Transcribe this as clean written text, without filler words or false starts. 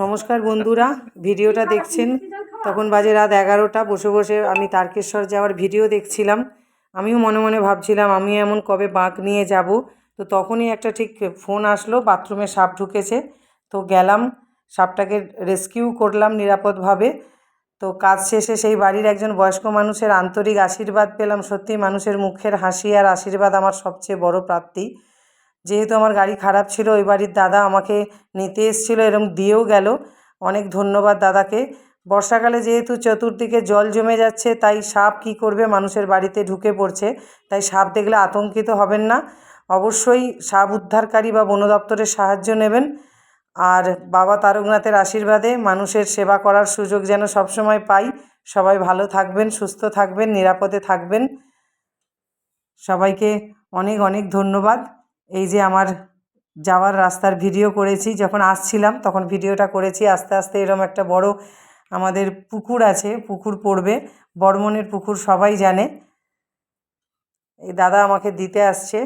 নমস্কার বন্ধুরা, ভিডিওটা দেখছেন তখন বাজে রাত 11টা। বসে বসে আমি তারকেশ্বর যাওয়ার ভিডিও দেখছিলাম। আমিও মনে মনে ভাবছিলাম আমি এমন কবে বাঁক নিয়ে যাব। তো তখনই একটা ঠিক ফোন আসলো, বাথরুমে সাপ ঢুকেছে। তো গেলাম, সাপটাকে রেস্কিউ করলাম নিরাপদভাবে। তো কাজ শেষে সেই বাড়ির একজন বয়স্ক মানুষের আন্তরিক আশীর্বাদ পেলাম। সত্যি মানুষের মুখের হাসি আর আশীর্বাদ আমার সবচেয়ে বড় প্রাপ্তি। যেহেতু আমার গাড়ি খারাপ ছিল, ওই বাড়ির দাদা আমাকে নিতে এসেছিলো এবং দিয়েও গেল। অনেক ধন্যবাদ দাদাকে। বর্ষাকালে যেহেতু চতুর্দিকে জল জমে যাচ্ছে, তাই সাপ কী করবে, মানুষের বাড়িতে ঢুকে পড়ছে। তাই সাপ দেখলে আতঙ্কিত হবেন না, অবশ্যই সাপ উদ্ধারকারী বা বন দপ্তরের সাহায্য নেবেন। আর বাবা তারকনাথের আশীর্বাদে মানুষের সেবা করার সুযোগ যেন সবসময় পাই। সবাই ভালো থাকবেন, সুস্থ থাকবেন, নিরাপদে থাকবেন। সবাইকে অনেক অনেক ধন্যবাদ। এই যে আমার যাওয়ার রাস্তার ভিডিও করেছি, যখন আসছিলাম তখন ভিডিওটা করেছি। আস্তে আস্তে এরম একটা বড় আমাদের পুকুর আছে, পুকুর পড়বে, বর্মনের পুকুর, সবাই জানে। এই দাদা আমাকে দিতে আসছে।